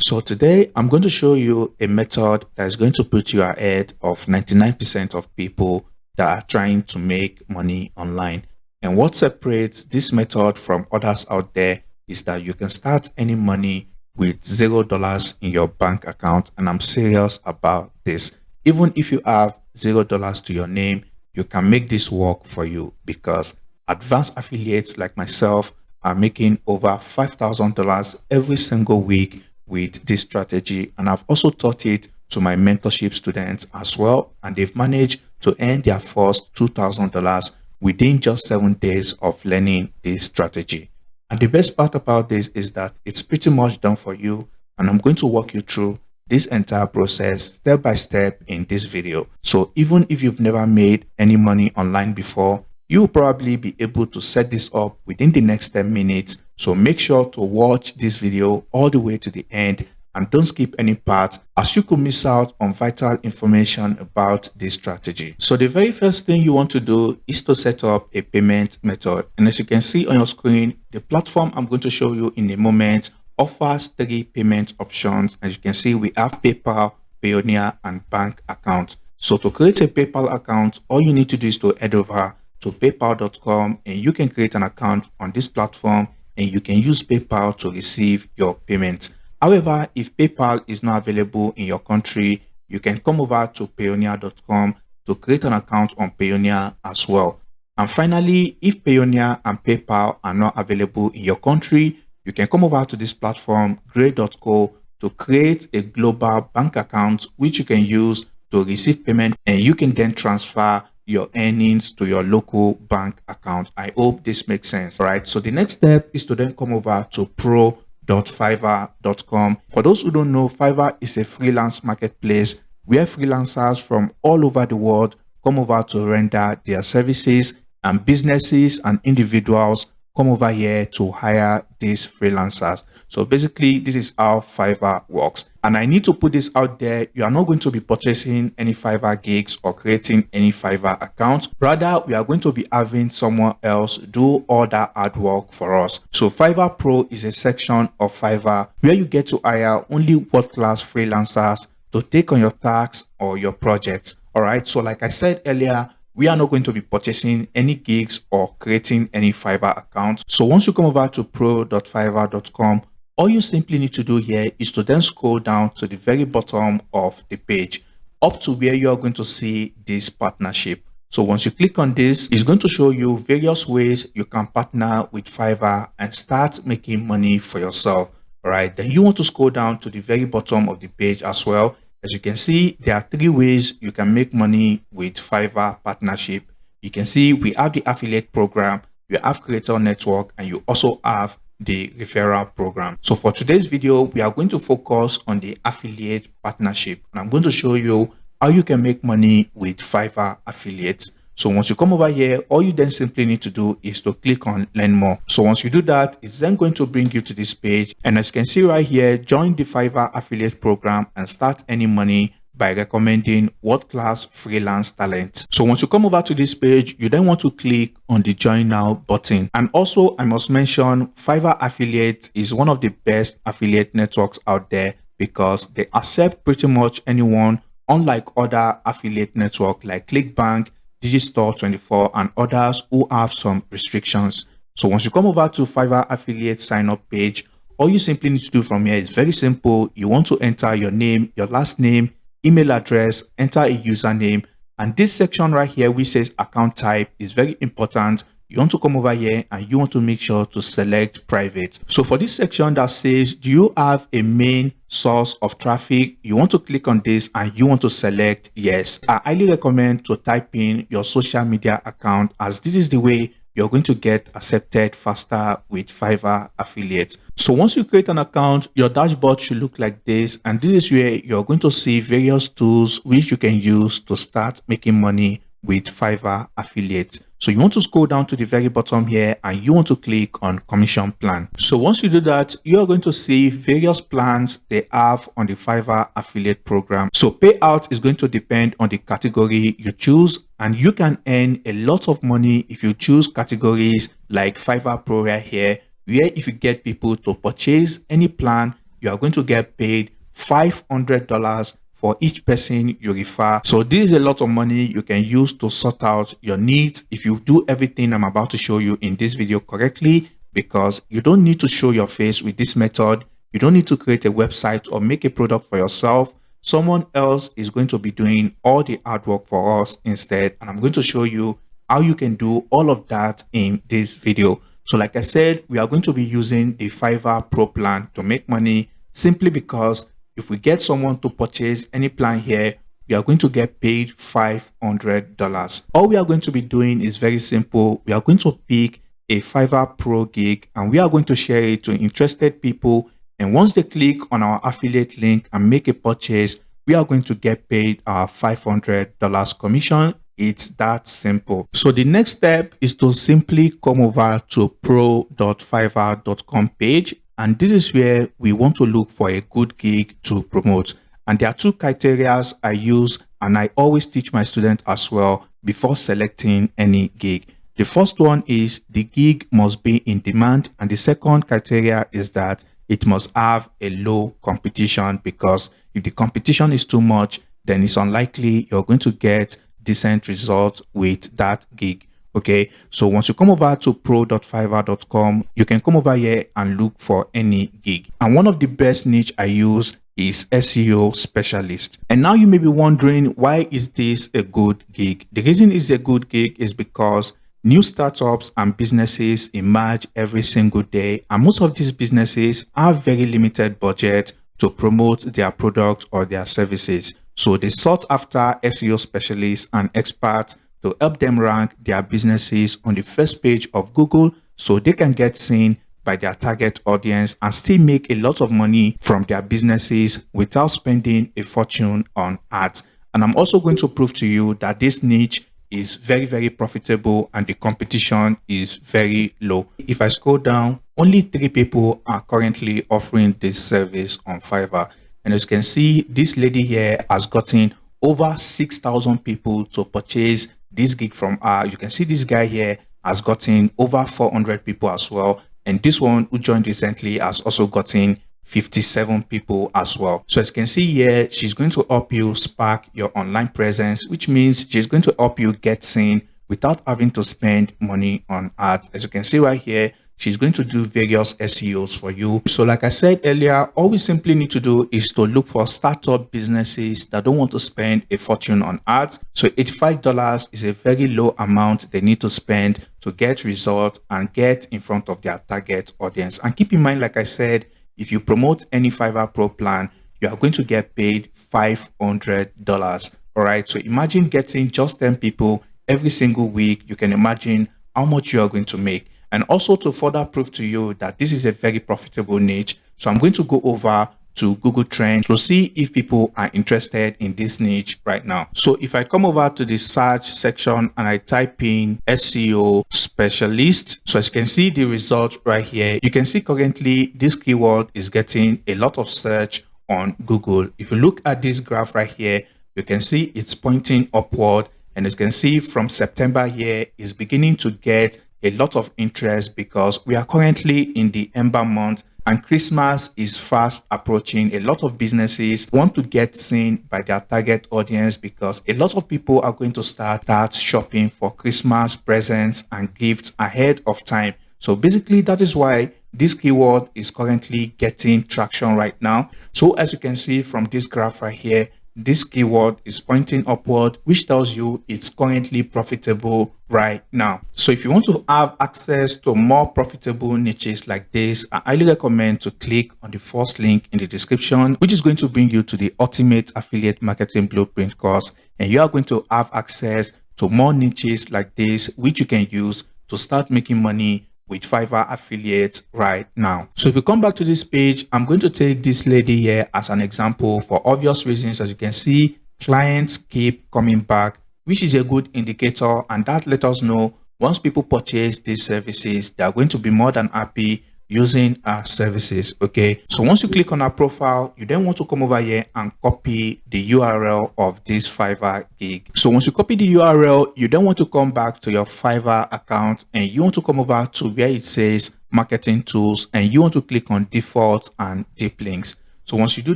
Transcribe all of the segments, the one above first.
So today I'm going to show you a method that is going to put you ahead of 99% of people that are trying to make money online. And what separates this method from others out there is that you can start earning money with $0 in your bank account. And I'm serious about this. Even if you have $0 to your name, you can make this work for you because advanced affiliates like myself are making over $5,000 every single week with this strategy. And I've also taught it to my mentorship students as well. And they've managed to earn their first $2,000 within just 7 days of learning this strategy. And the best part about this is that it's pretty much done for you. And I'm going to walk you through this entire process step by step in this video. So even if you've never made any money online before, you'll probably be able to set this up within the next 10 minutes. So make sure to watch this video all the way to the end and don't skip any part, as you could miss out on vital information about this strategy. So the very first thing you want to do is to set up a payment method. And as you can see on your screen, the platform I'm going to show you in a moment offers 3 payment options. As you can see, we have PayPal, Payoneer, and bank account. So to create a PayPal account, all you need to do is to head over to paypal.com and you can create an account on this platform and you can use PayPal to receive your payments. However, if PayPal is not available in your country, you can come over to payoneer.com to create an account on Payoneer as well. And finally, if Payoneer and PayPal are not available in your country, you can come over to this platform, gray.co, to create a global bank account which you can use to receive payment, and you can then transfer your earnings to your local bank account. I hope this makes sense. All right. So the next step is to then come over to pro.fiverr.com. For those who don't know, Fiverr is a freelance marketplace where freelancers from all over the world come over to render their services, and businesses and individuals come over here to hire these freelancers. So basically, this is how Fiverr works. And I need to put this out there. You are not going to be purchasing any Fiverr gigs or creating any Fiverr accounts. Rather, we are going to be having someone else do all that hard work for us. So Fiverr Pro is a section of Fiverr where you get to hire only world-class freelancers to take on your tasks or your projects. All right. So like I said earlier, we are not going to be purchasing any gigs or creating any Fiverr accounts. So once you come over to pro.fiverr.com, all you simply need to do here is to then scroll down to the very bottom of the page up to where you are going to see this partnership. So once you click on this, it's going to show you various ways you can partner with Fiverr and start making money for yourself. All right. Then you want to scroll down to the very bottom of the page as well. As you can see, there are 3 ways you can make money with Fiverr partnership. You can see we have the affiliate program, you have creator network, and you also have the referral program. So for today's video, we are going to focus on the affiliate partnership, and I'm going to show you how you can make money with Fiverr affiliates. So once you come over here, all you then simply need to do is to click on learn more. So once you do that, it's then going to bring you to this page. And as you can see right here, join the Fiverr affiliate program and start earning money by recommending world-class freelance talent. So once you come over to this page, you then want to click on the join now button. And also I must mention Fiverr affiliate is one of the best affiliate networks out there because they accept pretty much anyone, unlike other affiliate networks like ClickBank, Digistore24, and others who have some restrictions. So once you come over to Fiverr affiliate sign up page, all you simply need to do from here is very simple. You want to enter your name, your last name, email address, enter a username, and this section right here which says account type is very important. You want to come over here and you want to make sure to select private. So for this section that says, do you have a main source of traffic? You want to click on this and you want to select yes. I highly recommend to type in your social media account, as this is the way you're going to get accepted faster with Fiverr affiliates. So once you create an account, your dashboard should look like this. And this is where you're going to see various tools which you can use to start making money with Fiverr affiliates. So you want to scroll down to the very bottom here and you want to click on commission plan. So once you do that, you are going to see various plans they have on the Fiverr affiliate program. So payout is going to depend on the category you choose, and you can earn a lot of money if you choose categories like Fiverr Pro right here, where if you get people to purchase any plan you are going to get paid $500 for each person you refer. So this is a lot of money you can use to sort out your needs if you do everything I'm about to show you in this video correctly, because you don't need to show your face with this method. You don't need to create a website or make a product for yourself. Someone else is going to be doing all the hard work for us instead. And I'm going to show you how you can do all of that in this video. So like I said, we are going to be using the Fiverr Pro plan to make money, simply because if we get someone to purchase any plan here, we are going to get paid $500. All we are going to be doing is very simple. We are going to pick a Fiverr Pro gig and we are going to share it to interested people. And once they click on our affiliate link and make a purchase, we are going to get paid our $500 commission. It's that simple. So the next step is to simply come over to pro.fiverr.com page. And this is where we want to look for a good gig to promote. And there are two criteria I use and I always teach my students as well before selecting any gig. The first one is the gig must be in demand. And the second criteria is that it must have a low competition, because if the competition is too much, then it's unlikely you're going to get decent results with that gig. Okay, so once you come over to pro.fiverr.com, you can come over here and look for any gig. And one of the best niche I use is SEO specialist. And now you may be wondering, why is this a good gig? The reason it's a good gig is because new startups and businesses emerge every single day. And most of these businesses have very limited budget to promote their product or their services. So they sought after SEO specialists and experts to help them rank their businesses on the first page of Google so they can get seen by their target audience and still make a lot of money from their businesses without spending a fortune on ads. And I'm also going to prove to you that this niche is very, very profitable and the competition is very low. If I scroll down, only 3 people are currently offering this service on Fiverr. And as you can see, this lady here has gotten over 6,000 people to purchase this gig from her. You can see this guy here has gotten over 400 people as well. And this one who joined recently has also gotten 57 people as well. So as you can see here, she's going to help you spark your online presence, which means she's going to help you get seen without having to spend money on ads. As you can see right here, she's going to do various SEOs for you. So like I said earlier, all we simply need to do is to look for startup businesses that don't want to spend a fortune on ads. So $85 is a very low amount they need to spend to get results and get in front of their target audience. And keep in mind, like I said, if you promote any Fiverr Pro plan, you are going to get paid $500. All right. So imagine getting just 10 people every single week. You can imagine how much you are going to make. And also to further prove to you that this is a very profitable niche, so I'm going to go over to Google Trends to see if people are interested in this niche right now. So if I come over to the search section and I type in SEO specialist, so as you can see the result right here, you can see currently this keyword is getting a lot of search on Google. If you look at this graph right here, you can see it's pointing upward. And as you can see from September here, is beginning to get a lot of interest because we are currently in the Ember month and Christmas is fast approaching. A lot of businesses want to get seen by their target audience because a lot of people are going to start shopping for Christmas presents and gifts ahead of time. So basically that is why this keyword is currently getting traction right now. So as you can see from this graph right here, this keyword is pointing upward, which tells you it's currently profitable right now. So if you want to have access to more profitable niches like this, I highly recommend to click on the first link in the description, which is going to bring you to the Ultimate Affiliate Marketing Blueprint course. And you are going to have access to more niches like this, which you can use to start making money with Fiverr affiliates right now. So if you come back to this page, I'm going to take this lady here as an example for obvious reasons. As you can see, clients keep coming back, which is a good indicator. And that let us know once people purchase these services, they are going to be more than happy using our services. Okay, so once you click on our profile, you then want to come over here and copy the URL of this Fiverr gig. So once you copy the URL, you then want to come back to your Fiverr account and you want to come over to where it says marketing tools, and you want to click on default and deep links. So once you do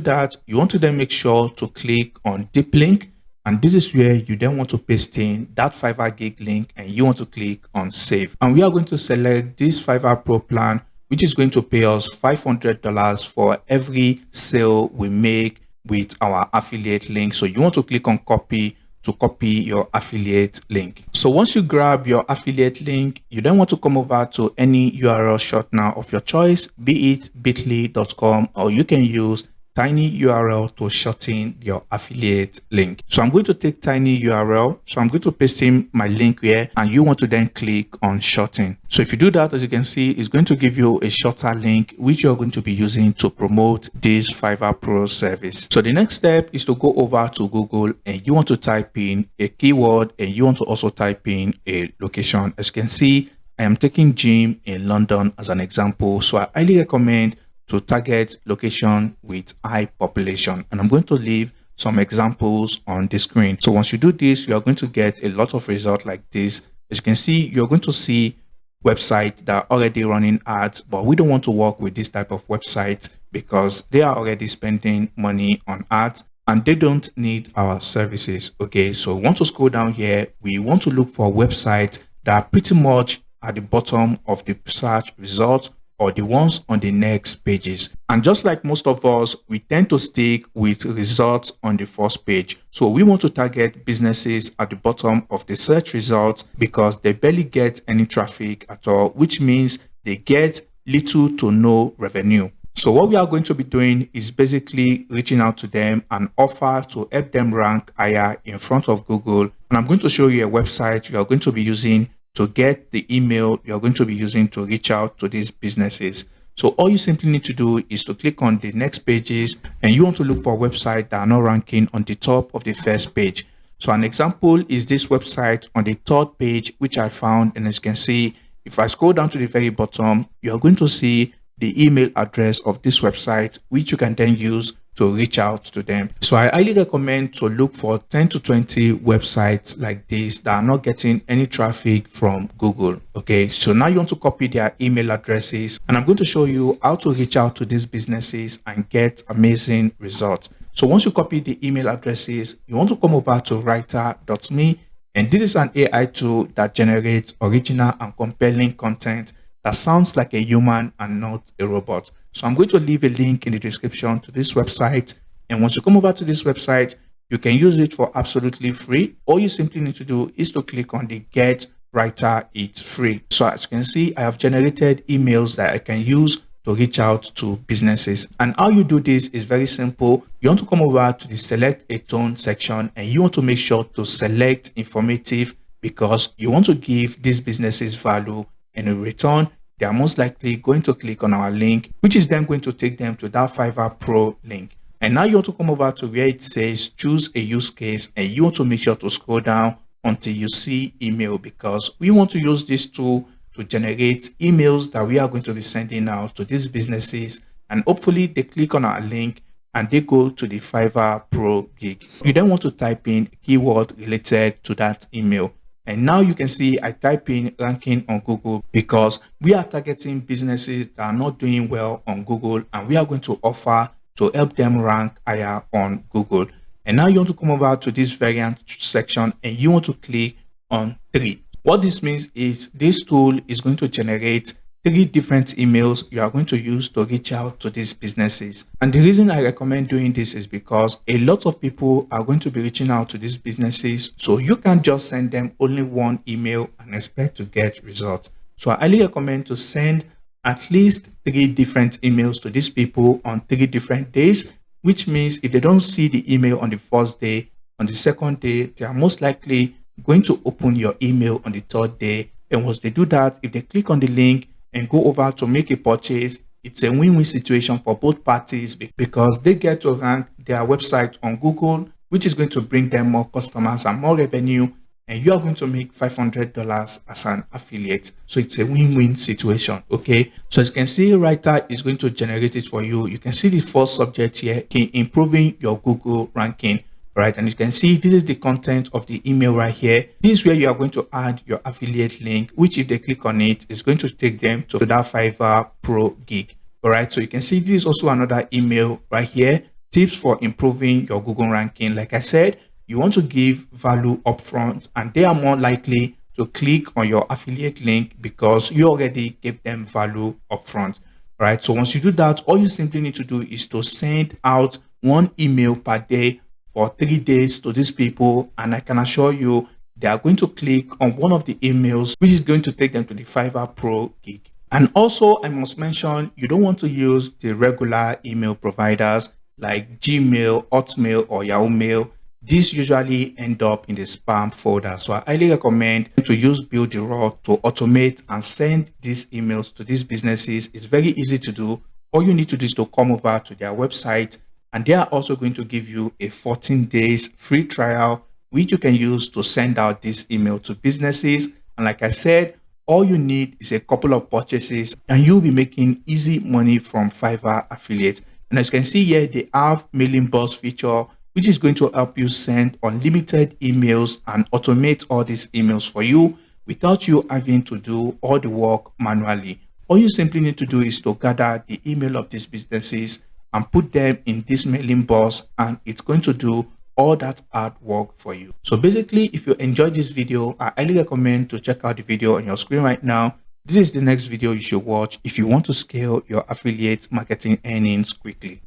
that, you want to then make sure to click on deep link. And this is where you then want to paste in that Fiverr gig link and you want to click on save. And we are going to select this Fiverr Pro plan, which is going to pay us $500 for every sale we make with our affiliate link. So you want to click on copy to copy your affiliate link. So once you grab your affiliate link, you then want to come over to any URL shortener of your choice, be it bit.ly.com, or you can use tinyurl to shorten your affiliate link. So I'm going to take tinyurl. So I'm going to paste in my link here, and you want to then click on shorten. So if you do that, as you can see, it's going to give you a shorter link, which you're going to be using to promote this Fiverr Pro service. So the next step is to go over to Google and you want to type in a keyword and you want to also type in a location. As you can see, I am taking gym in London as an example. So I highly recommend to target location with high population, and I'm going to leave some examples on the screen. So once you do this, you are going to get a lot of results like this. As you can see, you're going to see websites that are already running ads, but we don't want to work with this type of websites because they are already spending money on ads and they don't need our services. Okay, so we want to scroll down here. We want to look for websites that are pretty much at the bottom of the search results or the ones on the next pages. And just like most of us, we tend to stick with results on the first page. So we want to target businesses at the bottom of the search results because they barely get any traffic at all, which means they get little to no revenue. So what we are going to be doing is basically reaching out to them and offer to help them rank higher in front of Google. And I'm going to show you a website you are going to be using to get the email you're going to be using to reach out to these businesses. So all you simply need to do is to click on the next pages and you want to look for websites that are not ranking on the top of the first page. So an example is this website on the third page, which I found. And as you can see, if I scroll down to the very bottom, you're going to see the email address of this website, which you can then use to reach out to them. So I highly recommend to look for 10 to 20 websites like this that are not getting any traffic from Google. Okay, so now you want to copy their email addresses, and I'm going to show you how to reach out to these businesses and get amazing results. So once you copy the email addresses, you want to come over to writer.me, and this is an AI tool that generates original and compelling content that sounds like a human and not a robot. So I'm going to leave a link in the description to this website. And once you come over to this website, you can use it for absolutely free. All you simply need to do is to click on the Get Writer It Free. So as you can see, I have generated emails that I can use to reach out to businesses. And how you do this is very simple. You want to come over to the Select a Tone section and you want to make sure to select informative because you want to give these businesses value, and in return, they are most likely going to click on our link, which is then going to take them to that Fiverr Pro link. And now you want to come over to where it says choose a use case, and you want to make sure to scroll down until you see email, because we want to use this tool to generate emails that we are going to be sending out to these businesses, and hopefully they click on our link and they go to the Fiverr Pro gig. You then want to type in keyword related to that email. And now you can see I type in ranking on Google because we are targeting businesses that are not doing well on Google, and we are going to offer to help them rank higher on Google. And now you want to come over to this variant section and you want to click on 3. What this means is this tool is going to generate 3 different emails you are going to use to reach out to these businesses. And the reason I recommend doing this is because a lot of people are going to be reaching out to these businesses. So you can't just send them only one email and expect to get results. So I highly recommend to send at least 3 different emails to these people on 3 different days, which means if they don't see the email on the first day, on the second day, they are most likely going to open your email on the third day. And once they do that, if they click on the link and go over to make a purchase, it's a win-win situation for both parties because they get to rank their website on Google, which is going to bring them more customers and more revenue, and you are going to make $500 as an affiliate. So it's a win-win situation. Okay, so as you can see, Writer is going to generate it for you. You can see the first subject here, improving your Google ranking. right? And you can see this is the content of the email right here. This is where you are going to add your affiliate link, which if they click on it, is going to take them to that Fiverr Pro gig. All right, so you can see this is also another email right here. Tips for improving your Google ranking. Like I said, you want to give value upfront, and they are more likely to click on your affiliate link because you already gave them value upfront. Right. So once you do that, all you simply need to do is to send out one email per day for 3 days to these people. And I can assure you, they are going to click on one of the emails, which is going to take them to the Fiverr Pro gig. And also, I must mention, you don't want to use the regular email providers like Gmail, Hotmail, or Yahoo Mail. These usually end up in the spam folder. So I highly recommend to use Build Raw to automate and send these emails to these businesses. It's very easy to do. All you need to do is to come over to their website, and they are also going to give you a 14 days free trial, which you can use to send out this email to businesses. And like I said, all you need is a couple of purchases and you'll be making easy money from Fiverr affiliate. And as you can see here, they have mailing box feature, which is going to help you send unlimited emails and automate all these emails for you without you having to do all the work manually. All you simply need to do is to gather the email of these businesses and put them in this mailing box, and it's going to do all that hard work for you. So basically, if you enjoyed this video, I highly recommend to check out the video on your screen right now. This is the next video you should watch if you want to scale your affiliate marketing earnings quickly.